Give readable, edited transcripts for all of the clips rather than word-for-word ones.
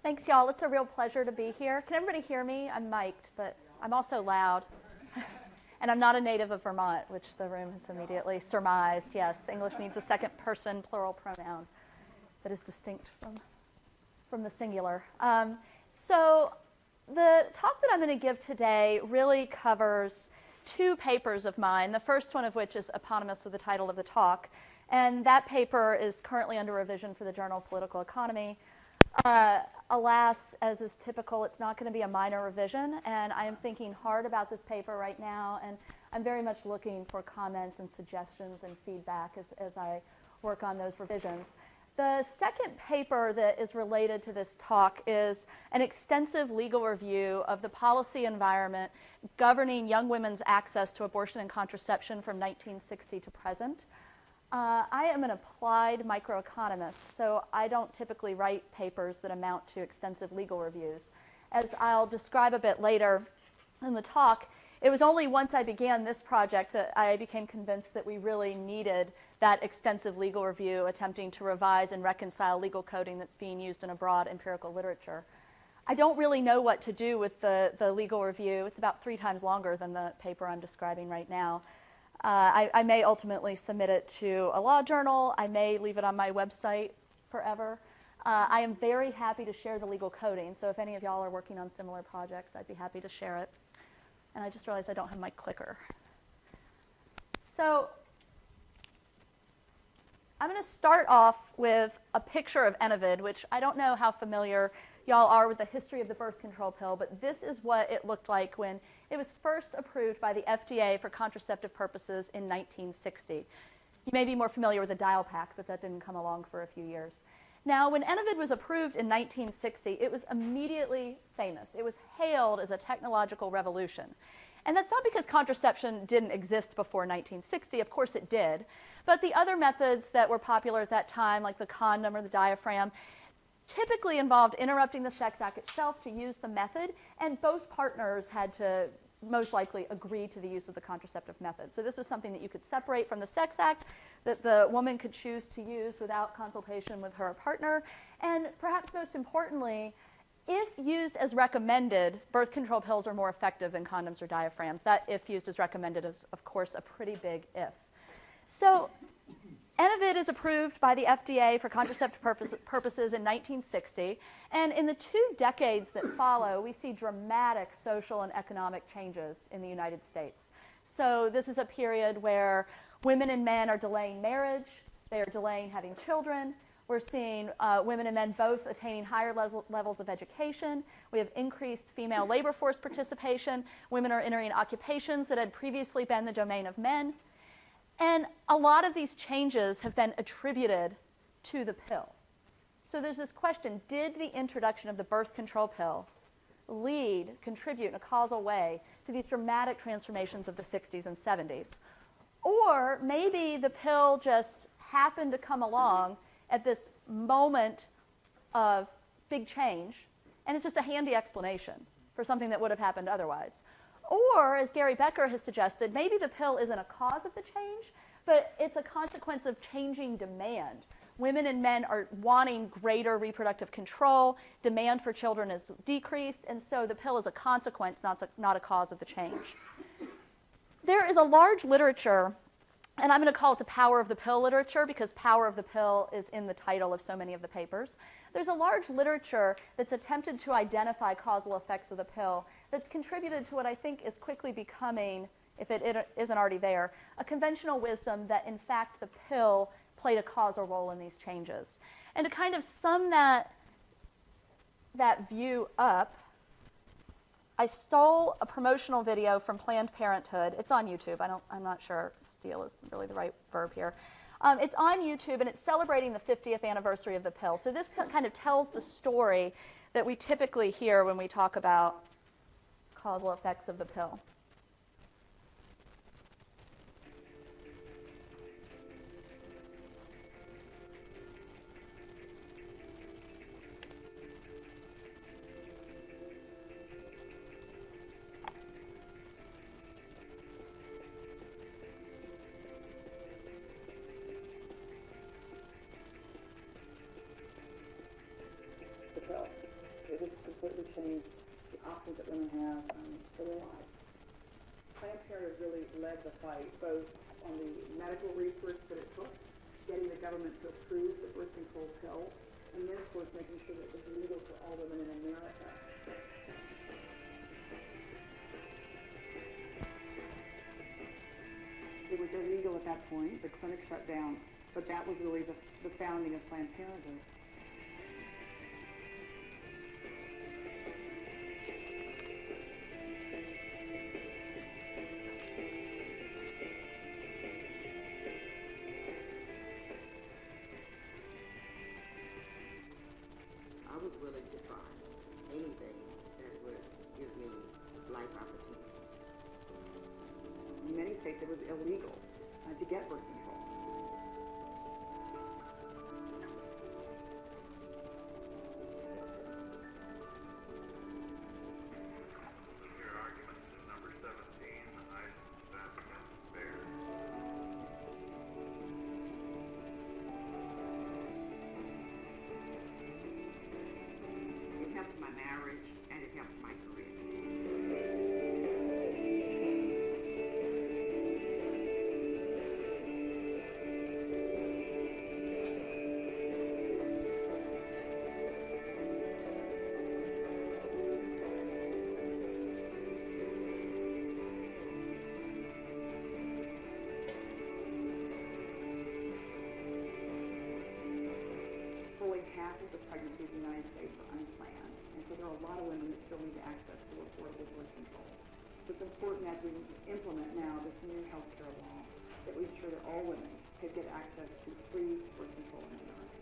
Thanks, y'all. It's a real pleasure to be here. Can everybody hear me? I'm mic'd, but I'm also loud. And I'm not a native of Vermont, which the room has immediately surmised. Yes, English means a second person plural pronoun that is distinct from the singular. So the talk that I'm going to give today really covers two papers of mine, the first one of which is eponymous with the title of the talk. And that paper is currently under revision for the Journal of Political Economy. Alas, as is typical, it's not going to be a minor revision, and I am thinking hard about this paper right now, and I'm very much looking for comments and suggestions and feedback as I work on those revisions. The second paper that is related to this talk is an extensive legal review of the policy environment governing young women's access to abortion and contraception from 1960 to present. I am an applied microeconomist, so I don't typically write papers that amount to extensive legal reviews. As I'll describe a bit later in the talk, it was only once I began this project that I became convinced that we really needed that extensive legal review attempting to revise and reconcile legal coding that's being used in a broad empirical literature. I don't really know what to do with the legal review. It's about 3 times longer than the paper I'm describing right now. I may ultimately submit it to a law journal. I may leave it on my website forever. I am very happy to share the legal coding, so if any of y'all are working on similar projects, I'd be happy to share it. And I just realized I don't have my clicker. So I'm going to start off with a picture of Enovid, which I don't know how familiar y'all are with the history of the birth control pill, but this is what it looked like when it was first approved by the FDA for contraceptive purposes in 1960. You may be more familiar with the dial pack, but that didn't come along for a few years. Now, when Enovid was approved in 1960, it was immediately famous. It was hailed as a technological revolution. And that's not because contraception didn't exist before 1960. Of course it did. But the other methods that were popular at that time, like the condom or the diaphragm, typically involved interrupting the sex act itself to use the method, and both partners had to most likely agree to the use of the contraceptive method. So this was something that you could separate from the sex act, that the woman could choose to use without consultation with her partner, and perhaps most importantly, if used as recommended, birth control pills are more effective than condoms or diaphragms. That if used as recommended is, of course, a pretty big if. So Enovid is approved by the FDA for contraceptive purposes in 1960, and in the 2 decades that follow, we see dramatic social and economic changes in the United States. So this is a period where women and men are delaying marriage, they are delaying having children. We're seeing women and men both attaining higher levels of education. We have increased female labor force participation. Women are entering occupations that had previously been the domain of men. And a lot of these changes have been attributed to the pill. So there's this question, did the introduction of the birth control pill contribute in a causal way to these dramatic transformations of the 60s and 70s? Or maybe the pill just happened to come along at this moment of big change, and it's just a handy explanation for something that would have happened otherwise. Or, as Gary Becker has suggested, maybe the pill isn't a cause of the change, but it's a consequence of changing demand. Women and men are wanting greater reproductive control, demand for children is decreased, and so the pill is a consequence, not a cause of the change. There is a large literature, and I'm going to call it the power of the pill literature because power of the pill is in the title of so many of the papers. There's a large literature that's attempted to identify causal effects of the pill that's contributed to what I think is quickly becoming, if it isn't already there, a conventional wisdom that in fact the pill played a causal role in these changes. And to kind of sum that view up, I stole a promotional video from Planned Parenthood. It's on YouTube. I'm not sure steal is really the right verb here. It's on YouTube, and it's celebrating the 50th anniversary of the pill. So this kind of tells the story that we typically hear when we talk about causal effects of the pill. It just completely changed the options that women have for their lives. Planned Parenthood really led the fight, both on the medical research that it took, getting the government to approve the birth control pill, and then, of course, making sure that it was legal for all women in America. It was illegal at that point. The clinic shut down, but that was really the founding of Planned Parenthood. I was willing to try anything that would give me life opportunity. In many states, it was illegal to get birth control. Your arguments in number 17, I stand against Baird. It helped my marriage and it helped my career. Fully half of the pregnancies in the United States are unplanned, and so there are a lot of women that still need access to affordable birth control. So it's important as we implement now this new health care law that we ensure that all women could get access to free birth control in America.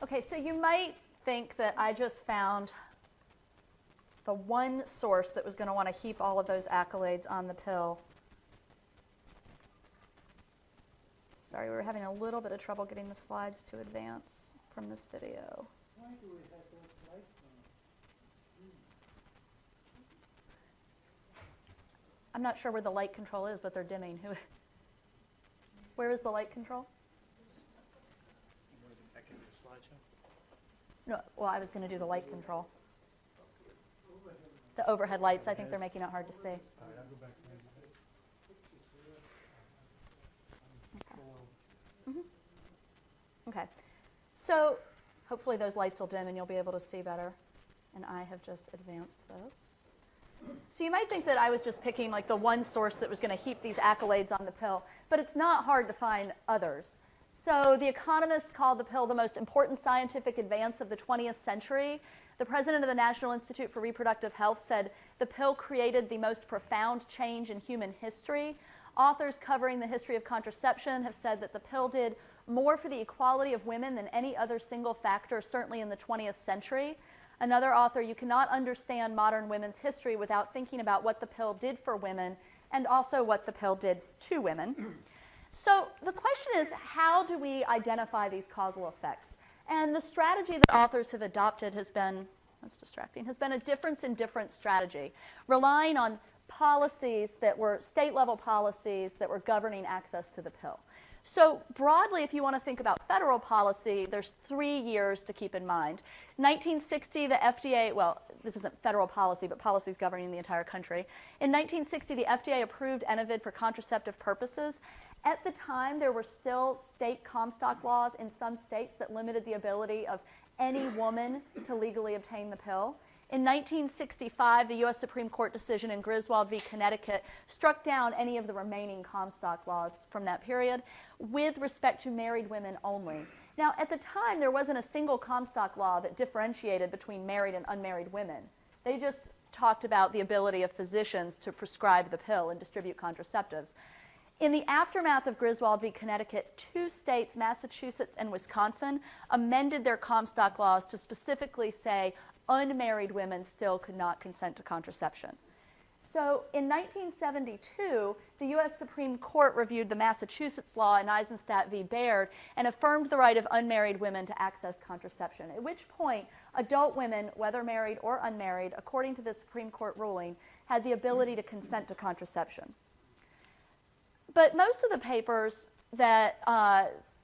Okay, so you might think that I just found the one source that was going to want to heap all of those accolades on the pill. Sorry, we were having a little bit of trouble getting the slides to advance from this video. Why do we have those lights on? I'm not sure where the light control is, but they're dimming. Where is the light control? You want to get back into the slideshow? No, well, I was going to do the light control. The overhead lights, I think they're making it hard to see. All right, I'll go back to Okay, so hopefully those lights will dim and you'll be able to see better. And I have just advanced this. So you might think that I was just picking like the one source that was going to heap these accolades on the pill, but it's not hard to find others. So The Economist called the pill the most important scientific advance of the 20th century. The president of the National Institute for Reproductive Health said the pill created the most profound change in human history. Authors covering the history of contraception have said that the pill did more for the equality of women than any other single factor, certainly in the 20th century. Another author, you cannot understand modern women's history without thinking about what the pill did for women and also what the pill did to women. So the question is, how do we identify these causal effects? And the strategy that authors have adopted has been, that's distracting, has been a difference in different strategy, relying on policies that were state-level policies that were governing access to the pill. So broadly, if you want to think about federal policy, there's 3 years to keep in mind. 1960, the FDA, well, this isn't federal policy, but policies governing the entire country. In 1960, the FDA approved Enovid for contraceptive purposes. At the time, there were still state Comstock laws in some states that limited the ability of any woman to legally obtain the pill. In 1965, the U.S. Supreme Court decision in Griswold v. Connecticut struck down any of the remaining Comstock laws from that period with respect to married women only. Now, at the time, there wasn't a single Comstock law that differentiated between married and unmarried women. They just talked about the ability of physicians to prescribe the pill and distribute contraceptives. In the aftermath of Griswold v. Connecticut, 2 states, Massachusetts and Wisconsin, amended their Comstock laws to specifically say unmarried women still could not consent to contraception. So in 1972, the U.S. Supreme Court reviewed the Massachusetts law in Eisenstadt v. Baird and affirmed the right of unmarried women to access contraception, at which point adult women, whether married or unmarried, according to the Supreme Court ruling, had the ability to consent to contraception. But most of the papers that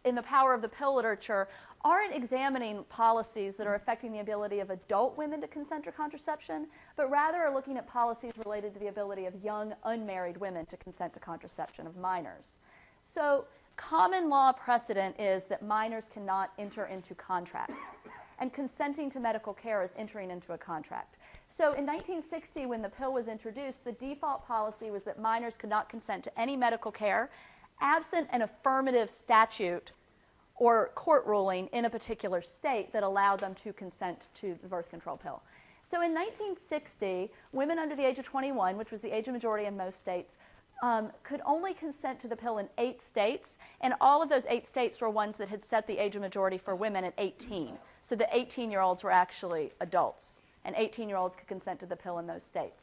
in the power of the pill literature aren't examining policies that are affecting the ability of adult women to consent to contraception, but rather are looking at policies related to the ability of young unmarried women to consent to contraception, of minors. So common law precedent is that minors cannot enter into contracts, and consenting to medical care is entering into a contract. So in 1960, when the pill was introduced, the default policy was that minors could not consent to any medical care absent an affirmative statute or court ruling in a particular state that allowed them to consent to the birth control pill. So in 1960, women under the age of 21, which was the age of majority in most states, could only consent to the pill in 8 states, and all of those 8 states were ones that had set the age of majority for women at 18. So the 18-year-olds were actually adults, and 18-year-olds could consent to the pill in those states.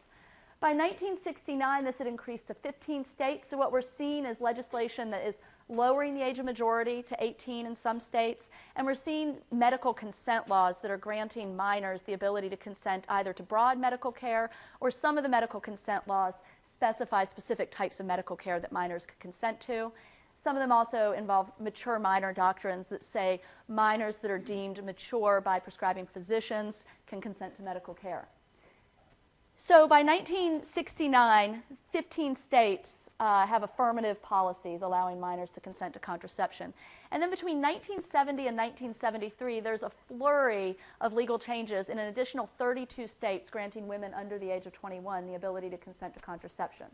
By 1969, this had increased to 15 states, so what we're seeing is legislation that is lowering the age of majority to 18 in some states, and we're seeing medical consent laws that are granting minors the ability to consent either to broad medical care, or some of the medical consent laws specify specific types of medical care that minors could consent to. Some of them also involve mature minor doctrines that say minors that are deemed mature by prescribing physicians can consent to medical care. So by 1969, 15 states have affirmative policies allowing minors to consent to contraception. And then between 1970 and 1973, there's a flurry of legal changes in an additional 32 states granting women under the age of 21 the ability to consent to contraception.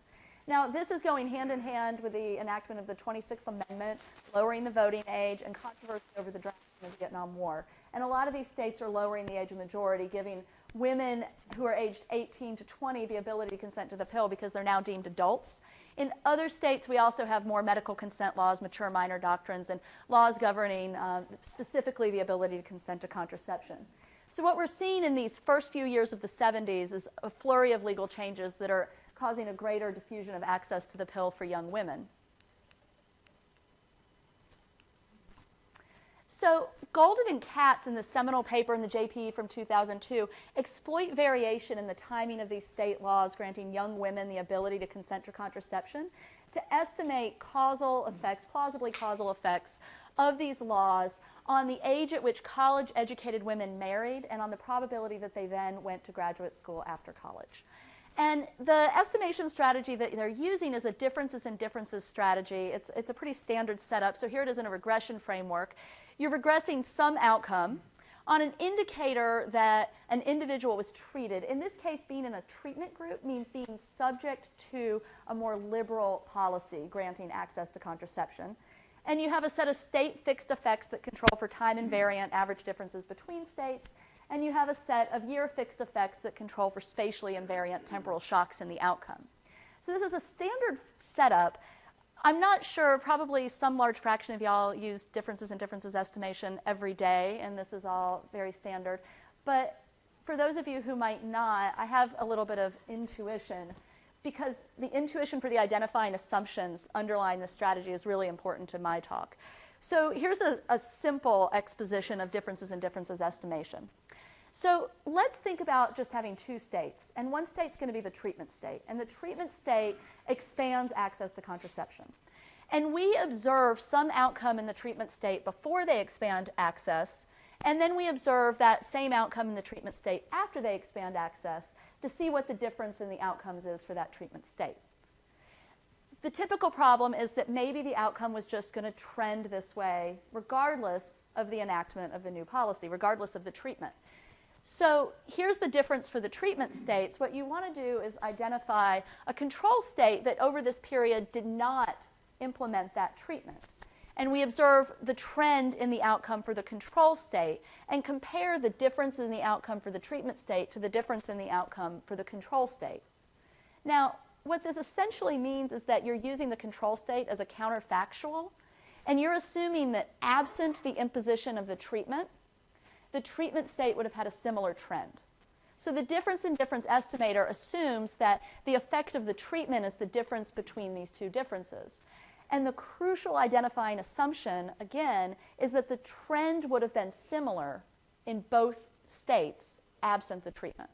Now, this is going hand in hand with the enactment of the 26th Amendment, lowering the voting age, and controversy over the drafting of the Vietnam War. And a lot of these states are lowering the age of majority, giving women who are aged 18 to 20 the ability to consent to the pill because they're now deemed adults. In other states, we also have more medical consent laws, mature minor doctrines, and laws governing specifically the ability to consent to contraception. So what we're seeing in these first few years of the 70s is a flurry of legal changes that are causing a greater diffusion of access to the pill for young women. So Golden and Katz, in the seminal paper in the JPE from 2002, exploit variation in the timing of these state laws granting young women the ability to consent to contraception to estimate causal effects, plausibly causal effects of these laws on the age at which college-educated women married and on the probability that they then went to graduate school after college. And the estimation strategy that they're using is a differences in differences strategy. It's a pretty standard setup. So here it is in a regression framework. You're regressing some outcome on an indicator that an individual was treated. In this case, being in a treatment group means being subject to a more liberal policy granting access to contraception. And you have a set of state fixed effects that control for time invariant average differences between states. And you have a set of year fixed effects that control for spatially invariant temporal shocks in the outcome. So this is a standard setup. I'm not sure, probably some large fraction of y'all use differences in differences estimation every day, and this is all very standard. But for those of you who might not, I have a little bit of intuition, because the intuition for the identifying assumptions underlying this strategy is really important to my talk. So here's a simple exposition of differences in differences estimation. So let's think about just having 2 states, and one state's going to be the treatment state, and the treatment state expands access to contraception. And we observe some outcome in the treatment state before they expand access, and then we observe that same outcome in the treatment state after they expand access to see what the difference in the outcomes is for that treatment state. The typical problem is that maybe the outcome was just going to trend this way regardless of the enactment of the new policy, regardless of the treatment. So here's the difference for the treatment states. What you want to do is identify a control state that over this period did not implement that treatment. And we observe the trend in the outcome for the control state and compare the difference in the outcome for the treatment state to the difference in the outcome for the control state. Now, what this essentially means is that you're using the control state as a counterfactual, and you're assuming that absent the imposition of the treatment state would have had a similar trend. So the difference in difference estimator assumes that the effect of the treatment is the difference between these two differences. And the crucial identifying assumption, again, is that the trend would have been similar in both states absent the treatment.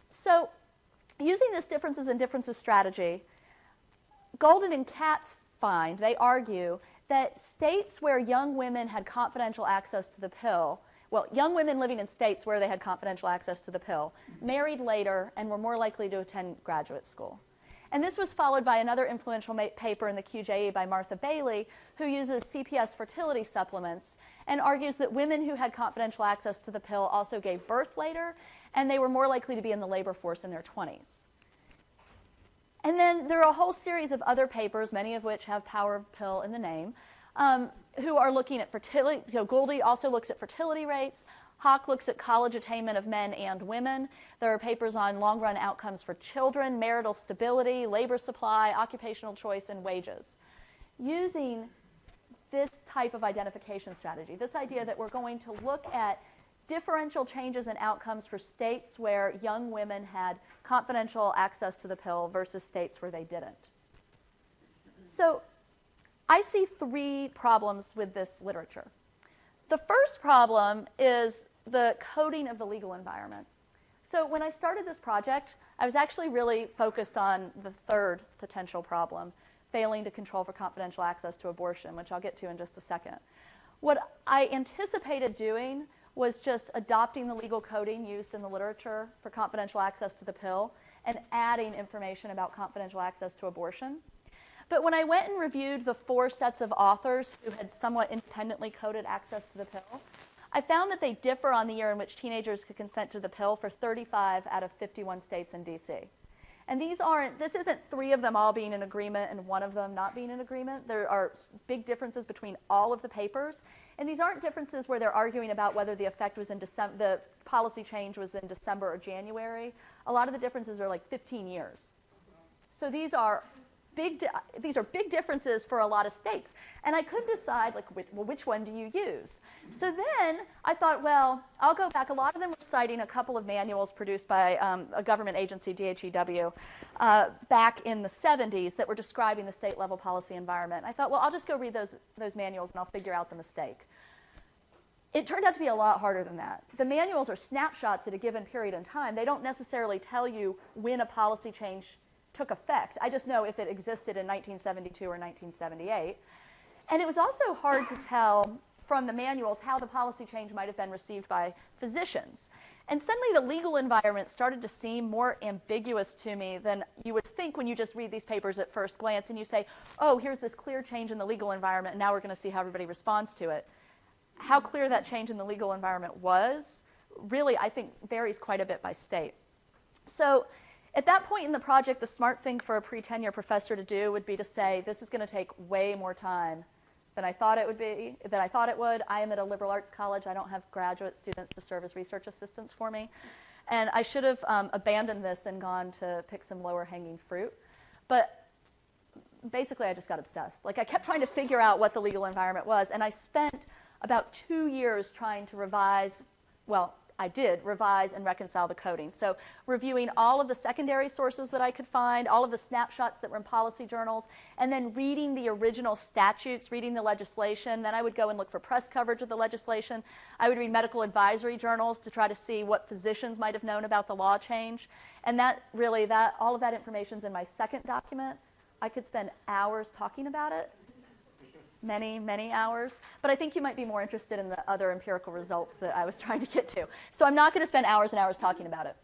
So using this differences in differences strategy, Golden and Katz find, they argue, that states where young women had confidential access to the pill, well, young women living in states where they had confidential access to the pill, married later and were more likely to attend graduate school. And this was followed by another influential paper in the QJE by Martha Bailey, who uses CPS fertility supplements and argues that women who had confidential access to the pill also gave birth later, and they were more likely to be in the labor force in their 20s. And then there are a whole series of other papers, many of which have power of pill in the name, who are looking at fertility. Goldie also looks at fertility rates. Hawk looks at college attainment of men and women. There are papers on long-run outcomes for children, marital stability, labor supply, occupational choice, and wages. Using this type of identification strategy, this idea that we're going to look at differential changes in outcomes for states where young women had confidential access to the pill versus states where they didn't. So I see three problems with this literature. The first problem is the coding of the legal environment. So when I started this project, I was actually really focused on the third potential problem, failing to control for confidential access to abortion, which I'll get to in just a second. What I anticipated doing was just adopting the legal coding used in the literature for confidential access to the pill and adding information about confidential access to abortion. But when I went and reviewed the 4 sets of authors who had somewhat independently coded access to the pill, I found that they differ on the year in which teenagers could consent to the pill for 35 out of 51 states in DC. And this isn't 3 of them all being in agreement and 1 of them not being in agreement. There are big differences between all of the papers. And these aren't differences where they're arguing about whether the effect was in December, the policy change was in December or January. A lot of the differences are like 15 years. So these are big differences for a lot of states. And I couldn't decide, like, which one do you use? So then I thought, well, I'll go back. A lot of them were citing a couple of manuals produced by a government agency, DHEW, back in the 70s that were describing the state-level policy environment. I thought, well, I'll just go read those manuals and I'll figure out the mistake. It turned out to be a lot harder than that. The manuals are snapshots at a given period in time. They don't necessarily tell you when a policy change took effect. I just know if it existed in 1972 or 1978. And it was also hard to tell from the manuals how the policy change might have been received by physicians. And suddenly the legal environment started to seem more ambiguous to me than you would think when you just read these papers at first glance and you say, oh, here's this clear change in the legal environment, and now we're going to see how everybody responds to it. How clear that change in the legal environment was really, I think, varies quite a bit by state. So at that point in the project, the smart thing for a pre-tenure professor to do would be to say, this is going to take way more time than I thought it would. I am at a liberal arts college. I don't have graduate students to serve as research assistants for me. And I should have abandoned this and gone to pick some lower hanging fruit. But basically, I just got obsessed. Like, I kept trying to figure out what the legal environment was. And I spent about 2 years trying to revise, well, I did revise and reconcile the coding. So reviewing all of the secondary sources that I could find, all of the snapshots that were in policy journals, and then reading the original statutes, reading the legislation. Then I would go and look for press coverage of the legislation. I would read medical advisory journals to try to see what physicians might have known about the law change. And all of that information's in my second document. I could spend hours talking about it. Many, many hours. But I think you might be more interested in the other empirical results that I was trying to get to. So I'm not going to spend hours and hours talking about it.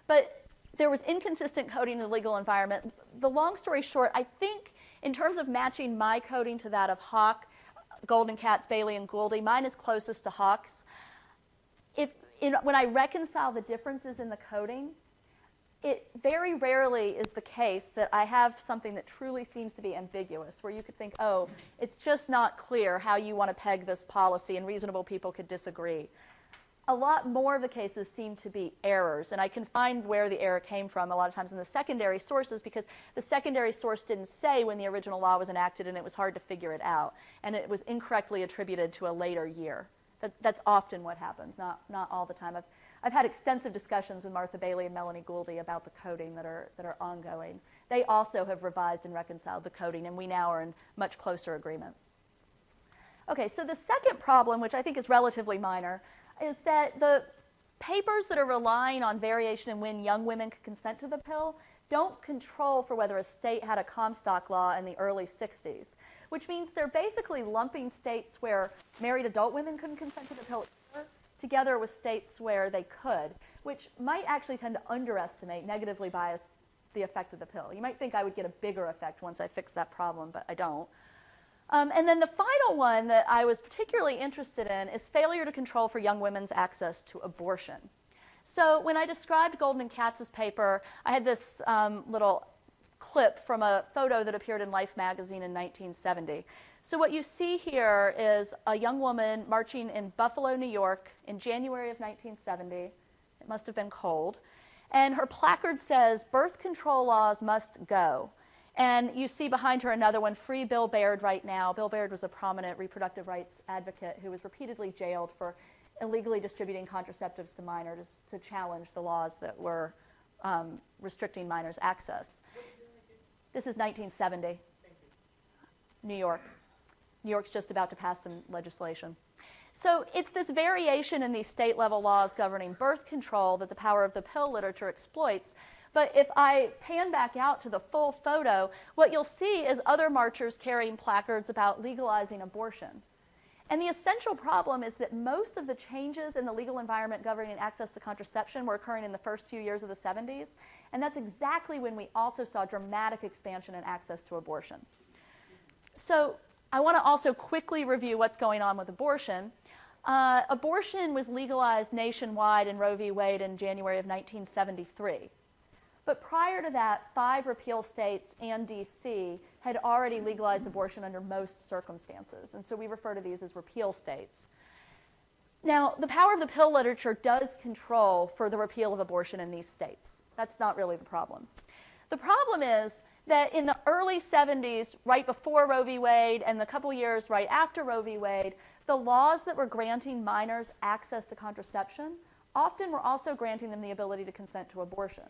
But there was inconsistent coding in the legal environment. The long story short, I think in terms of matching my coding to that of Hawk, Golden, Katz, Bailey, and Gouldy, mine is closest to Hawk's. When I reconcile the differences in the coding, it very rarely is the case that I have something that truly seems to be ambiguous, where you could think, oh, it's just not clear how you want to peg this policy, and reasonable people could disagree. a lot more of the cases seem to be errors, and I can find where the error came from a lot of times in the secondary sources, because the secondary source didn't say when the original law was enacted, and it was hard to figure it out, and it was incorrectly attributed to a later year. That's often what happens, not all the time. I've had extensive discussions with Martha Bailey and Melanie Gouldy about the coding that are ongoing. They also have revised and reconciled the coding, and we now are in much closer agreement. Okay, so the second problem, which I think is relatively minor, is that the papers that are relying on variation in when young women could consent to the pill don't control for whether a state had a Comstock law in the early 60s, which means they're basically lumping states where married adult women couldn't consent to the pill together with states where they could, which might actually tend to underestimate, negatively bias the effect of the pill. You might think I would get a bigger effect once I fix that problem, but I don't. And then the final one that I was particularly interested in is failure to control for young women's access to abortion. So when I described Golden and Katz's paper, I had this little clip from a photo that appeared in Life magazine in 1970. So what you see here is a young woman marching in Buffalo, New York in January of 1970. It must have been cold. And her placard says, "Birth control laws must go." And you see behind her another one, "Free Bill Baird right now." Bill Baird was a prominent reproductive rights advocate who was repeatedly jailed for illegally distributing contraceptives to minors to challenge the laws that were restricting minors' access. This is 1970. New York. New York's just about to pass some legislation. So it's this variation in these state-level laws governing birth control that the power of the pill literature exploits. But if I pan back out to the full photo, what you'll see is other marchers carrying placards about legalizing abortion. And the essential problem is that most of the changes in the legal environment governing access to contraception were occurring in the first few years of the 70s. And that's exactly when we also saw dramatic expansion in access to abortion. So I want to also quickly review what's going on with abortion. Abortion was legalized nationwide in Roe v. Wade in January of 1973. But prior to that, 5 repeal states and D.C. had already legalized abortion under most circumstances. And so we refer to these as repeal states. Now, the power of the pill literature does control for the repeal of abortion in these states. That's not really the problem. The problem is that in the early 70s, right before Roe v. Wade, and the couple years right after Roe v. Wade, the laws that were granting minors access to contraception often were also granting them the ability to consent to abortion.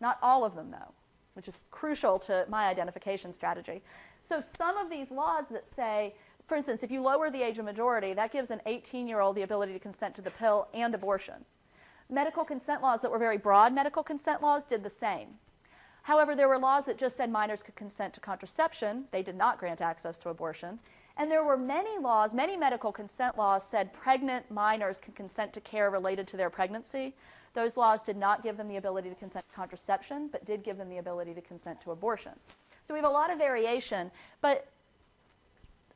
Not all of them, though, which is crucial to my identification strategy. So some of these laws that say, for instance, if you lower the age of majority, that gives an 18-year-old the ability to consent to the pill and abortion. Medical consent laws that were very broad medical consent laws did the same. However, there were laws that just said minors could consent to contraception. They did not grant access to abortion. And there were many laws, many medical consent laws said pregnant minors could consent to care related to their pregnancy. Those laws did not give them the ability to consent to contraception, but did give them the ability to consent to abortion. So we have a lot of variation, but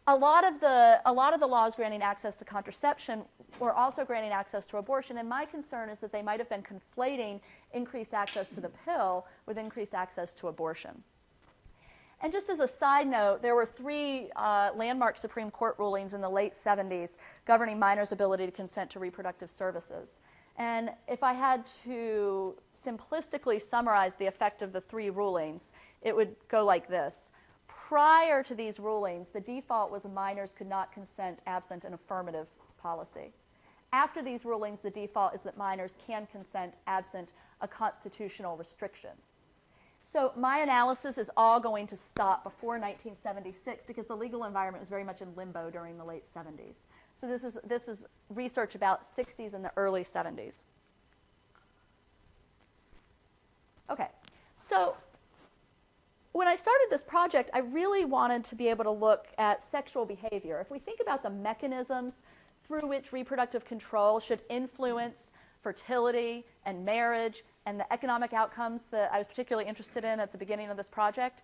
a lot of the laws granting access to contraception were also granting access to abortion, and my concern is that they might have been conflating increased access to the pill with increased access to abortion. And just as a side note, there were 3 landmark Supreme Court rulings in the late 70s governing minors' ability to consent to reproductive services. And if I had to simplistically summarize the effect of the 3 rulings, it would go like this. Prior to these rulings, the default was minors could not consent absent an affirmative policy. After these rulings, the default is that minors can consent absent a constitutional restriction. So my analysis is all going to stop before 1976 because the legal environment was very much in limbo during the late 70s. So this is research about 60s and the early 70s. Okay, so when I started this project, I really wanted to be able to look at sexual behavior. If we think about the mechanisms through which reproductive control should influence fertility and marriage and the economic outcomes that I was particularly interested in at the beginning of this project,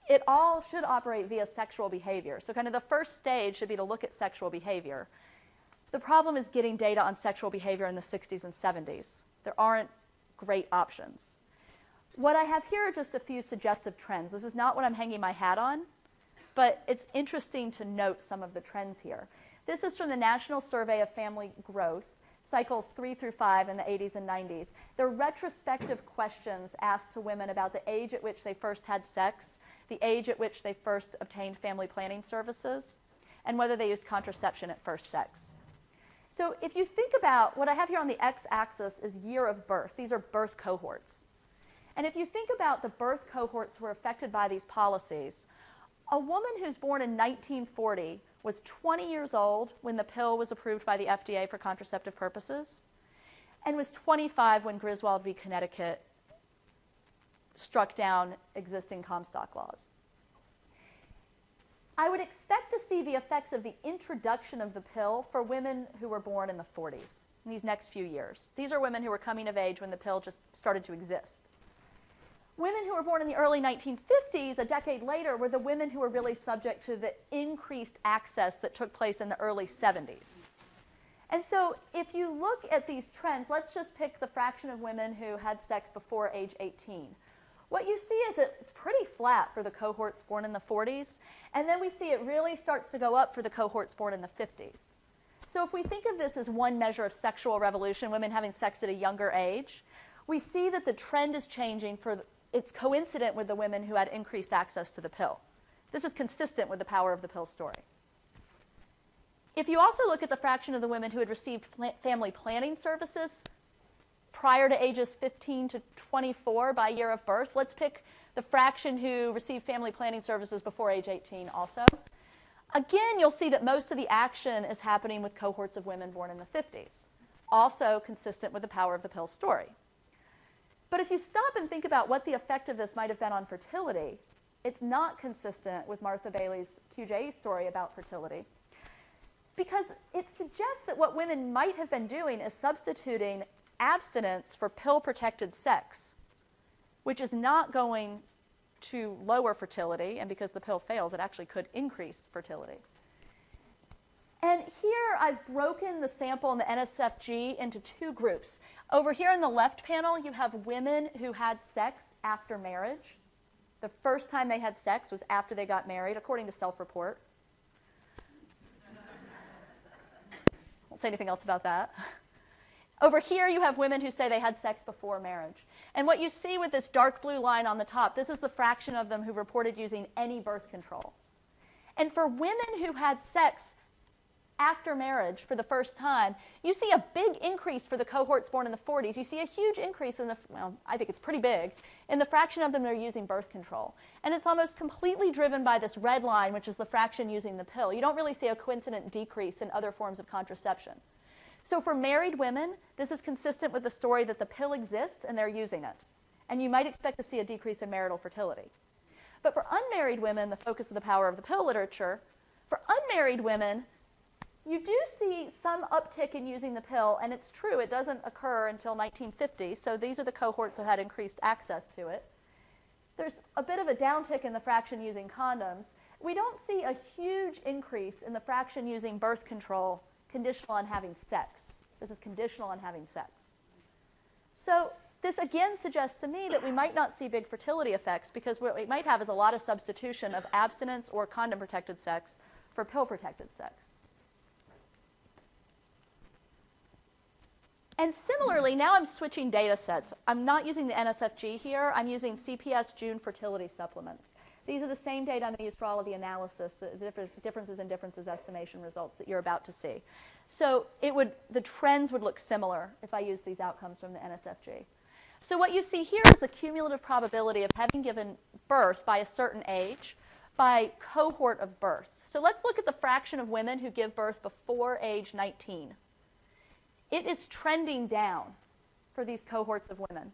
it all should operate via sexual behavior. So kind of the first stage should be to look at sexual behavior. The problem is getting data on sexual behavior in the 60s and 70s. There aren't great options. What I have here are just a few suggestive trends. This is not what I'm hanging my hat on, but it's interesting to note some of the trends here. This is from the National Survey of Family Growth. cycles 3 through 5 in the 80s and 90s. They're retrospective questions asked to women about the age at which they first had sex, the age at which they first obtained family planning services, and whether they used contraception at first sex. So if you think about what I have here on the x-axis is year of birth. These are birth cohorts. And if you think about the birth cohorts who were affected by these policies, a woman who's born in 1940 was 20 years old when the pill was approved by the FDA for contraceptive purposes, and was 25 when Griswold v. Connecticut struck down existing Comstock laws. I would expect to see the effects of the introduction of the pill for women who were born in the 40s, in these next few years. These are women who were coming of age when the pill just started to exist. Women who were born in the early 1950s, a decade later, were the women who were really subject to the increased access that took place in the early 70s. And so if you look at these trends, let's just pick the fraction of women who had sex before age 18. What you see is it's pretty flat for the cohorts born in the 40s, and then we see it really starts to go up for the cohorts born in the 50s. So if we think of this as one measure of sexual revolution, women having sex at a younger age, we see that the trend is changing it's coincident with the women who had increased access to the pill. This is consistent with the power of the pill story. If you also look at the fraction of the women who had received family planning services prior to ages 15 to 24 by year of birth, let's pick the fraction who received family planning services before age 18 also. Again, you'll see that most of the action is happening with cohorts of women born in the 50s, also consistent with the power of the pill story. But if you stop and think about what the effect of this might have been on fertility, it's not consistent with Martha Bailey's QJE story about fertility, because it suggests that what women might have been doing is substituting abstinence for pill-protected sex, which is not going to lower fertility, and because the pill fails, it actually could increase fertility. And here I've broken the sample in the NSFG into two groups. Over here in the left panel, you have women who had sex after marriage. The first time they had sex was after they got married, according to self-report. Won't say anything else about that. Over here, you have women who say they had sex before marriage. And what you see with this dark blue line on the top, this is the fraction of them who reported using any birth control. And for women who had sex after marriage for the first time, you see a big increase for the cohorts born in the 40s. You see a huge increase in I think it's pretty big, in the fraction of them that are using birth control. And it's almost completely driven by this red line, which is the fraction using the pill. You don't really see a coincident decrease in other forms of contraception. So for married women, this is consistent with the story that the pill exists and they're using it. And you might expect to see a decrease in marital fertility. But for unmarried women, the focus of the power of the pill literature, for unmarried women, you do see some uptick in using the pill, and it's true, it doesn't occur until 1950, so these are the cohorts that had increased access to it. There's a bit of a downtick in the fraction using condoms. We don't see a huge increase in the fraction using birth control conditional on having sex. This is conditional on having sex. So this again suggests to me that we might not see big fertility effects, because what we might have is a lot of substitution of abstinence or condom-protected sex for pill-protected sex. And similarly, now I'm switching data sets. I'm not using the NSFG here. I'm using CPS June fertility supplements. These are the same data I'm going to use for all of the analysis, the differences in differences estimation results that you're about to see. So the trends would look similar if I use these outcomes from the NSFG. So what you see here is the cumulative probability of having given birth by a certain age by cohort of birth. So let's look at the fraction of women who give birth before age 19. It is trending down for these cohorts of women.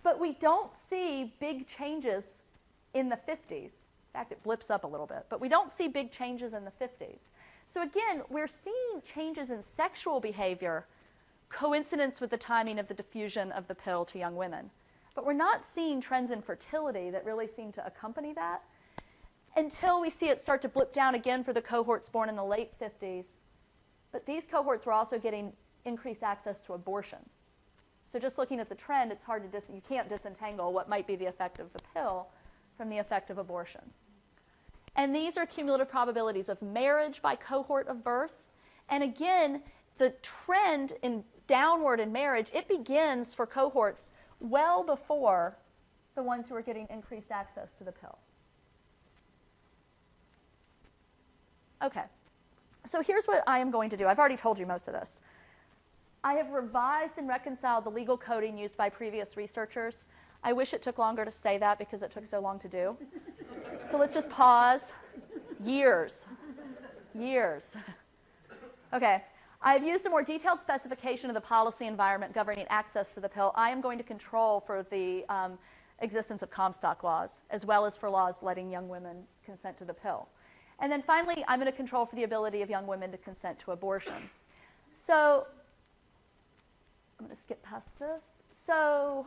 But we don't see big changes in the 50s. In fact, it blips up a little bit. But we don't see big changes in the 50s. So again, we're seeing changes in sexual behavior, coincidence with the timing of the diffusion of the pill to young women. But we're not seeing trends in fertility that really seem to accompany that until we see it start to blip down again for the cohorts born in the late 50s. But these cohorts were also getting increased access to abortion. So just looking at the trend, it's hard to you can't disentangle what might be the effect of the pill from the effect of abortion. And these are cumulative probabilities of marriage by cohort of birth. And again, the trend in downward in marriage, it begins for cohorts well before the ones who are getting increased access to the pill. Okay, so here's what I am going to do. I've already told you most of this. I have revised and reconciled the legal coding used by previous researchers. I wish it took longer to say that because it took so long to do. So let's just pause. Years. Okay, I've used a more detailed specification of the policy environment governing access to the pill. I am going to control for the existence of Comstock laws, as well as for laws letting young women consent to the pill. And then finally, I'm going to control for the ability of young women to consent to abortion. So I'm going to skip past this. So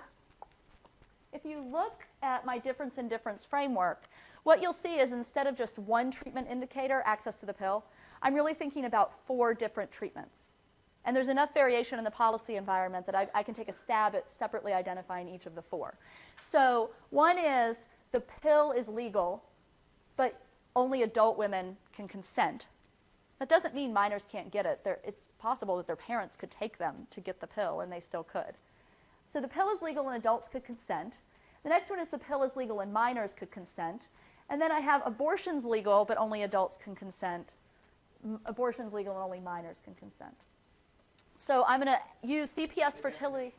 if you look at my difference in difference framework, what you'll see is instead of just one treatment indicator, access to the pill, I'm really thinking about 4 different treatments. And there's enough variation in the policy environment that I can take a stab at separately identifying each of the 4. So one is the pill is legal, but only adult women can consent. That doesn't mean minors can't get it. It's possible that their parents could take them to get the pill, and they still could. So the pill is legal and adults could consent. The next one is the pill is legal and minors could consent. And then I have abortion's legal, but only adults can consent. Abortion's legal and only minors can consent. So I'm going to use CPS fertility.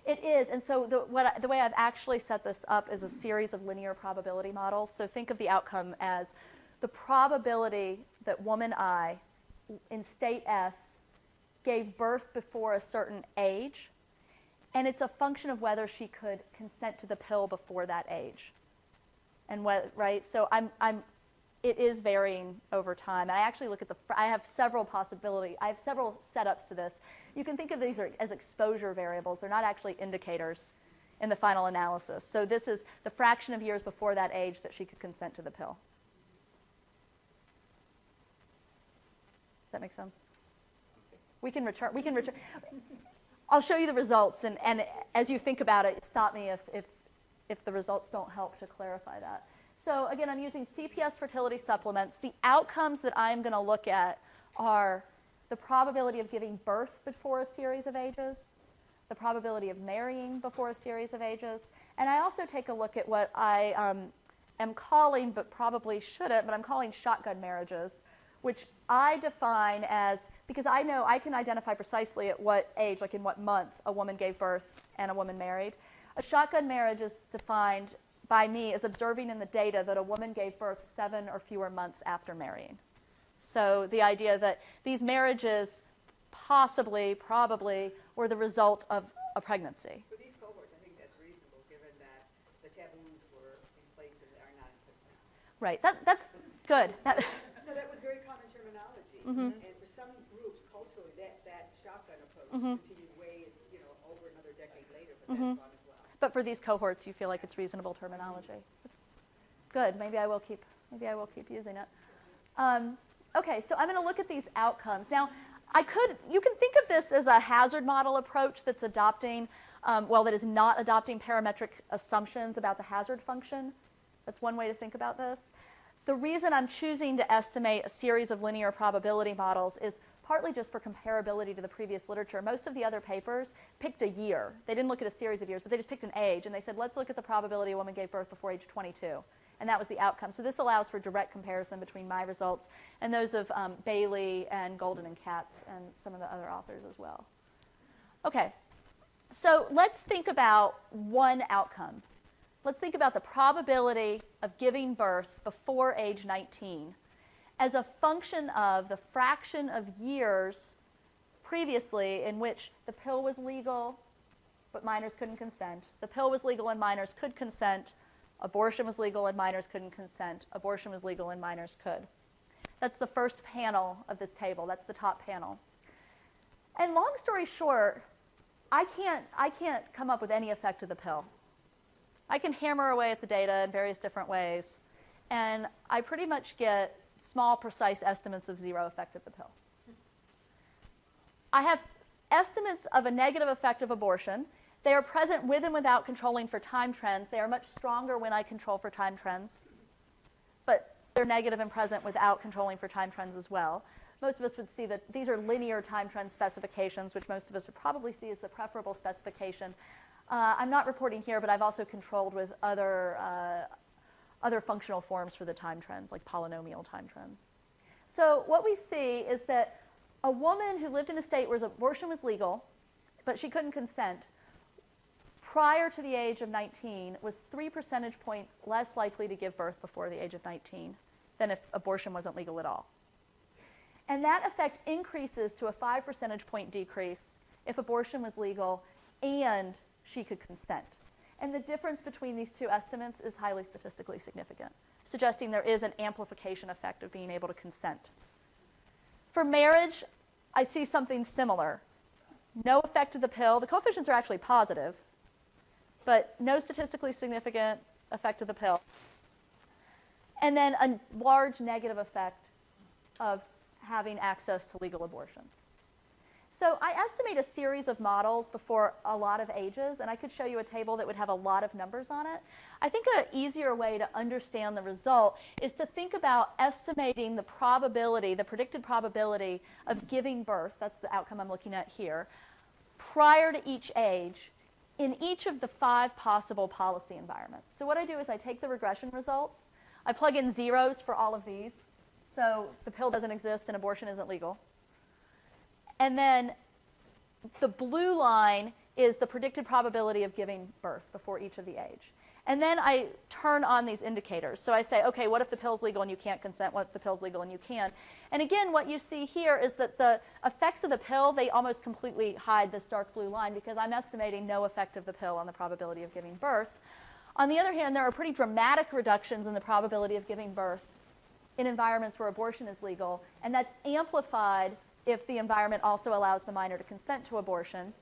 It is, and so the way I've actually set this up is a series of linear probability models. So think of the outcome as the probability that woman I in state S gave birth before a certain age, and it's a function of whether she could consent to the pill before that age. And right, so it is varying over time. I actually look at I have several possibilities. I have several setups to this. You can think of these as exposure variables. They're not actually indicators in the final analysis. So this is the fraction of years before that age that she could consent to the pill. Does that make sense? We can return. I'll show you the results, and as you think about it, stop me if the results don't help to clarify that. So again, I'm using CPS fertility supplements. The outcomes that I'm going to look at are the probability of giving birth before a series of ages, the probability of marrying before a series of ages, and I also take a look at what I am calling, but probably shouldn't, but I'm calling shotgun marriages, which I define as, because I know I can identify precisely at what age, like in what month, a woman gave birth and a woman married. A shotgun marriage is defined by me as observing in the data that a woman gave birth 7 or fewer months after marrying. So the idea that these marriages possibly, probably, were the result of a pregnancy. For these cohorts, I think that's reasonable, given that the taboos were in place and are not in place now. Right. That's good. So that was very common terminology. Mm-hmm. And for some groups, culturally, that shotgun approach Mm-hmm. continued way, over another decade later, but Mm-hmm. that's gone as well. But for these cohorts, you feel like it's reasonable terminology. That's good. Maybe I will keep using it. Okay, so I'm going to look at these outcomes. Now, you can think of this as a hazard model approach that's adopting, that is not adopting parametric assumptions about the hazard function. That's one way to think about this. The reason I'm choosing to estimate a series of linear probability models is partly just for comparability to the previous literature. Most of the other papers picked a year. They didn't look at a series of years, but they just picked an age, and they said, let's look at the probability a woman gave birth before age 22. And that was the outcome. So this allows for direct comparison between my results and those of Bailey and Golden and Katz and some of the other authors as well. Okay, so let's think about one outcome. Let's think about the probability of giving birth before age 19 as a function of the fraction of years previously in which the pill was legal, but minors couldn't consent. The pill was legal and minors could consent. Abortion was legal and minors couldn't consent. Abortion was legal and minors could. That's the first panel of this table. That's the top panel. And long story short, I can't come up with any effect of the pill. I can hammer away at the data in various different ways, and I pretty much get small, precise estimates of zero effect of the pill. I have estimates of a negative effect of abortion. They are present with and without controlling for time trends. They are much stronger when I control for time trends. But they're negative and present without controlling for time trends as well. Most of us would see that these are linear time trend specifications, which most of us would probably see as the preferable specification. I'm not reporting here, but I've also controlled with other functional forms for the time trends, like polynomial time trends. So what we see is that a woman who lived in a state where abortion was legal, but she couldn't consent, prior to the age of 19 was 3 percentage points less likely to give birth before the age of 19 than if abortion wasn't legal at all. And that effect increases to a 5 percentage point decrease if abortion was legal and she could consent. And the difference between these two estimates is highly statistically significant, suggesting there is an amplification effect of being able to consent. For marriage, I see something similar. No effect of the pill. The coefficients are actually positive, but no statistically significant effect of the pill. And then a large negative effect of having access to legal abortion. So I estimate a series of models before a lot of ages, and I could show you a table that would have a lot of numbers on it. I think an easier way to understand the result is to think about estimating the probability, the predicted probability of giving birth, that's the outcome I'm looking at here, prior to each age in each of the 5 possible policy environments. So what I do is I take the regression results, I plug in zeros for all of these, so the pill doesn't exist and abortion isn't legal. And then the blue line is the predicted probability of giving birth before each of the age. And then I turn on these indicators. So I say, okay, what if the pill's legal and you can't consent? What if the pill's legal and you can? And again, what you see here is that the effects of the pill, they almost completely hide this dark blue line because I'm estimating no effect of the pill on the probability of giving birth. On the other hand, there are pretty dramatic reductions in the probability of giving birth in environments where abortion is legal, and that's amplified if the environment also allows the minor to consent to abortion.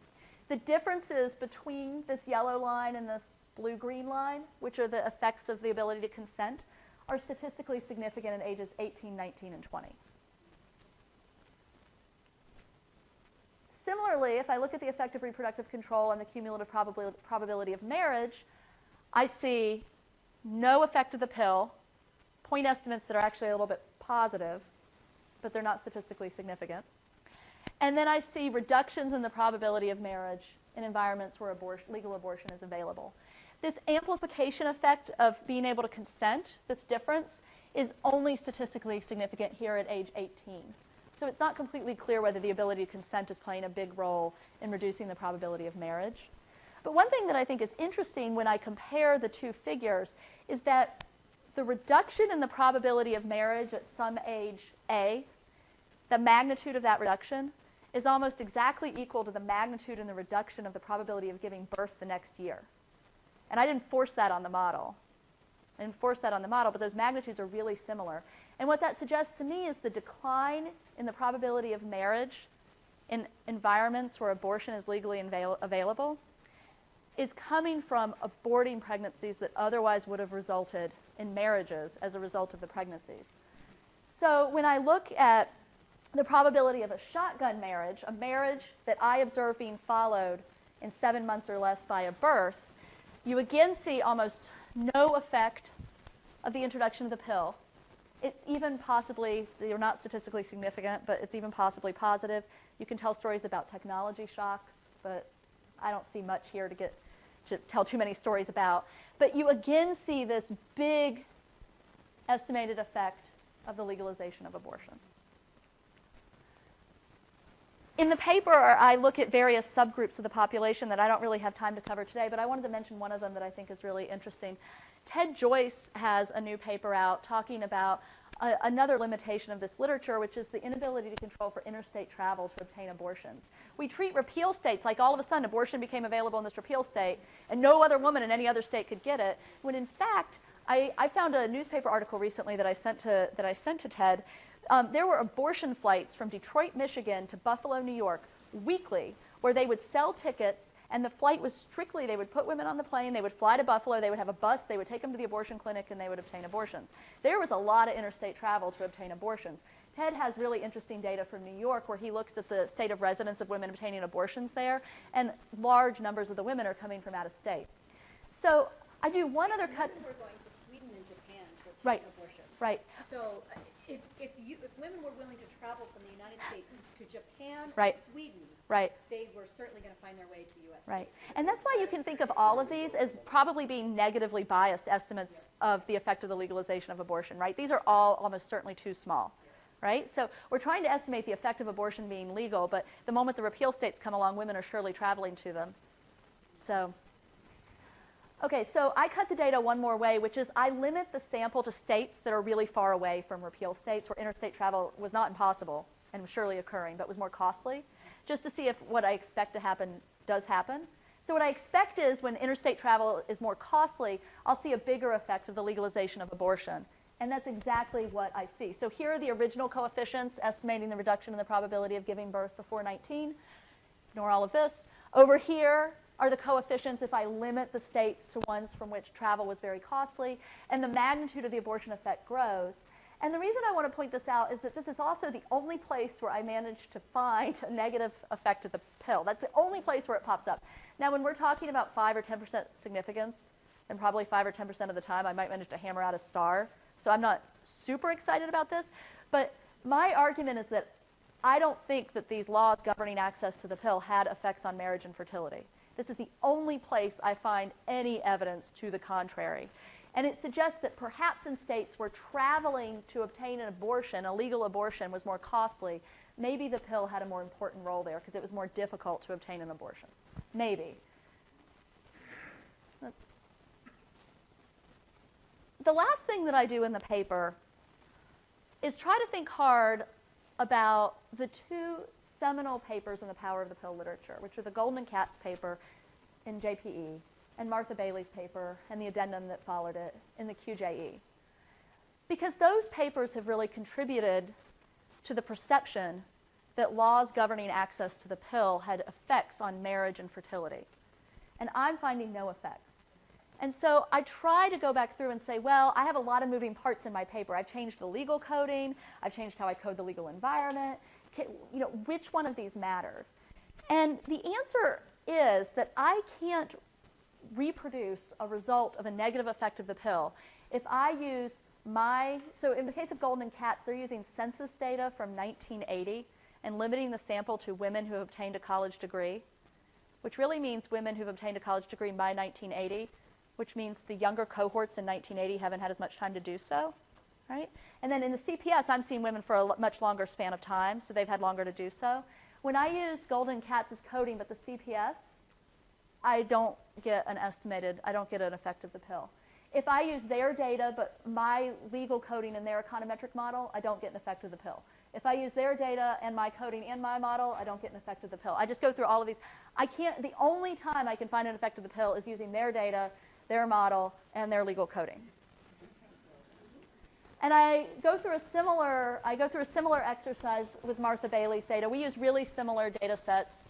The differences between this yellow line and this blue-green line, which are the effects of the ability to consent, are statistically significant in ages 18, 19, and 20. Similarly, if I look at the effect of reproductive control and the cumulative probability of marriage, I see no effect of the pill, point estimates that are actually a little bit positive, but they're not statistically significant. And then I see reductions in the probability of marriage in environments where legal abortion is available. This amplification effect of being able to consent, this difference, is only statistically significant here at age 18. So it's not completely clear whether the ability to consent is playing a big role in reducing the probability of marriage. But one thing that I think is interesting when I compare the two figures is that the reduction in the probability of marriage at some age A, the magnitude of that reduction is almost exactly equal to the magnitude and the reduction of the probability of giving birth the next year. And I didn't force that on the model. I didn't force that on the model, but those magnitudes are really similar. And what that suggests to me is the decline in the probability of marriage in environments where abortion is legally available is coming from aborting pregnancies that otherwise would have resulted in marriages as a result of the pregnancies. So when I look at the probability of a shotgun marriage, a marriage that I observe being followed in 7 months or less by a birth, you again see almost no effect of the introduction of the pill. It's even possibly, they're not statistically significant, but it's even possibly positive. You can tell stories about technology shocks, but I don't see much here to tell too many stories about. But you again see this big estimated effect of the legalization of abortion. In the paper, I look at various subgroups of the population that I don't really have time to cover today, but I wanted to mention one of them that I think is really interesting. Ted Joyce has a new paper out talking about another limitation of this literature, which is the inability to control for interstate travel to obtain abortions. We treat repeal states like all of a sudden abortion became available in this repeal state and no other woman in any other state could get it, when in fact, I found a newspaper article recently that I sent to Ted. There were abortion flights from Detroit, Michigan to Buffalo, New York weekly where they would sell tickets, and the flight was strictly, they would put women on the plane, they would fly to Buffalo, they would have a bus, they would take them to the abortion clinic, and they would obtain abortions. There was a lot of interstate travel to obtain abortions. Ted has really interesting data from New York where he looks at the state of residence of women obtaining abortions there, and large numbers of the women are coming from out of state. So I do one other cut. We're going to Sweden and Japan to obtain Right. abortion. Right. So if women were willing to travel from the United States to Japan Right. or Sweden, Right. they were certainly going to find their way to U.S. Right. states. And that's why you can think of all of these as probably being negatively biased estimates of the effect of the legalization of abortion, right? These are all almost certainly too small, right? So we're trying to estimate the effect of abortion being legal, but the moment the repeal states come along, women are surely traveling to them. So, okay, so I cut the data one more way, which is I limit the sample to states that are really far away from repeal states where interstate travel was not impossible and was surely occurring, but was more costly, just to see if what I expect to happen does happen. So what I expect is when interstate travel is more costly, I'll see a bigger effect of the legalization of abortion. And that's exactly what I see. So here are the original coefficients estimating the reduction in the probability of giving birth before 19. Ignore all of this. Over here are the coefficients if I limit the states to ones from which travel was very costly, and the magnitude of the abortion effect grows. And the reason I want to point this out is that this is also the only place where I managed to find a negative effect of the pill. That's the only place where it pops up. Now, when we're talking about 5 or 10% significance, and probably 5 or 10% of the time I might manage to hammer out a star, so I'm not super excited about this, but my argument is that I don't think that these laws governing access to the pill had effects on marriage and fertility. This is the only place I find any evidence to the contrary. And it suggests that perhaps in states where traveling to obtain an abortion, a legal abortion, was more costly, maybe the pill had a more important role there because it was more difficult to obtain an abortion. Maybe. The last thing that I do in the paper is try to think hard about the two seminal papers in the Power of the Pill literature, which are the Golden and Katz paper in JPE and Martha Bailey's paper and the addendum that followed it in the QJE. Because those papers have really contributed to the perception that laws governing access to the pill had effects on marriage and fertility. And I'm finding no effects. And so I try to go back through and say, well, I have a lot of moving parts in my paper. I've changed the legal coding. I've changed how I code the legal environment. You know, which one of these mattered? And the answer is that I can't reproduce a result of a negative effect of the pill if I use so in the case of Golden and Katz, they're using census data from 1980 and limiting the sample to women who have obtained a college degree, which really means women who've obtained a college degree by 1980, which means the younger cohorts in 1980 haven't had as much time to do so, right? And then in the CPS, I'm seeing women for a much longer span of time, so they've had longer to do so. When I use Golden and Katz's coding, but the CPS, I don't get an effect of the pill. If I use their data, but my legal coding and their econometric model, I don't get an effect of the pill. If I use their data and my coding and my model, I don't get an effect of the pill. I just go through all of these. The only time I can find an effect of the pill is using their data, their model, and their legal coding. And I go through a similar exercise with Martha Bailey's data. We use really similar data sets.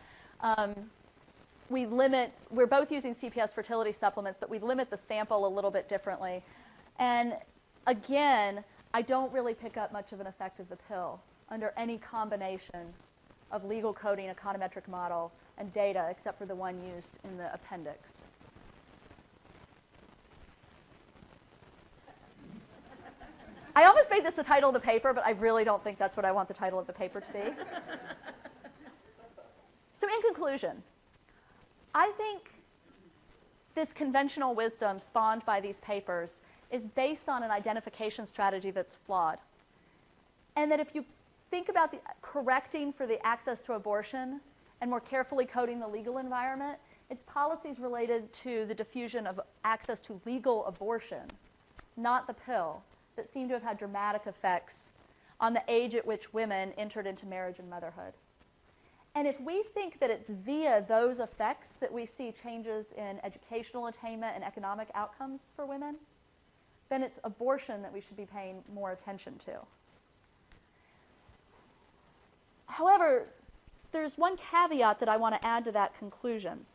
We're both using CPS fertility supplements, but we limit the sample a little bit differently. And again, I don't really pick up much of an effect of the pill under any combination of legal coding, econometric model, and data, except for the one used in the appendix. I almost made this the title of the paper, but I really don't think that's what I want the title of the paper to be. So in conclusion, I think this conventional wisdom spawned by these papers is based on an identification strategy that's flawed. And that if you think about correcting for the access to abortion and more carefully coding the legal environment, it's policies related to the diffusion of access to legal abortion, not the pill, that seem to have had dramatic effects on the age at which women entered into marriage and motherhood. And if we think that it's via those effects that we see changes in educational attainment and economic outcomes for women, then it's abortion that we should be paying more attention to. However, there's one caveat that I want to add to that conclusion.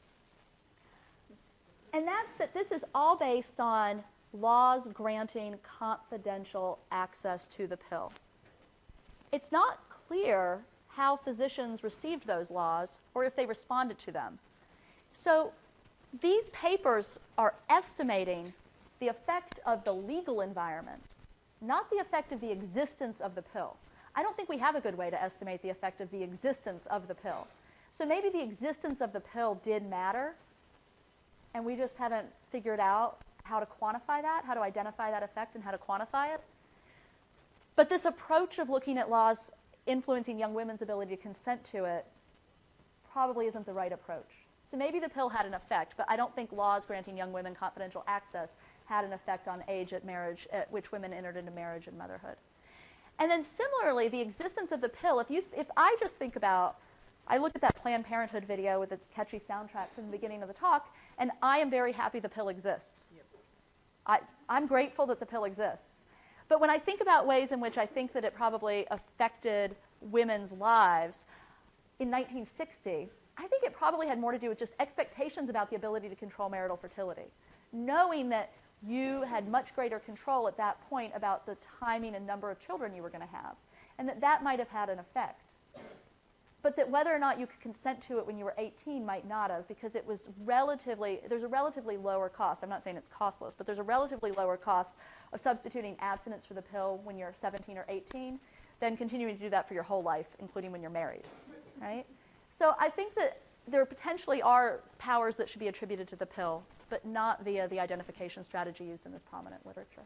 And that's that this is all based on laws granting confidential access to the pill. It's not clear how physicians received those laws or if they responded to them. So these papers are estimating the effect of the legal environment, not the effect of the existence of the pill. I don't think we have a good way to estimate the effect of the existence of the pill. So maybe the existence of the pill did matter, and we just haven't figured out how to quantify that, how to identify that effect and how to quantify it. But this approach of looking at laws influencing young women's ability to consent to it probably isn't the right approach. So maybe the pill had an effect, but I don't think laws granting young women confidential access had an effect on age at marriage, at which women entered into marriage and motherhood. And then similarly, the existence of the pill, if I just think about, I looked at that Planned Parenthood video with its catchy soundtrack from the beginning of the talk, and I am very happy the pill exists. I'm grateful that the pill exists. But when I think about ways in which I think that it probably affected women's lives in 1960, I think it probably had more to do with just expectations about the ability to control marital fertility. Knowing that you had much greater control at that point about the timing and number of children you were going to have, and that might have had an effect. But that whether or not you could consent to it when you were 18 might not have, because it was there's a relatively lower cost. I'm not saying it's costless, but there's a relatively lower cost of substituting abstinence for the pill when you're 17 or 18 than continuing to do that for your whole life, including when you're married, right? So I think that there potentially are powers that should be attributed to the pill, but not via the identification strategy used in this prominent literature.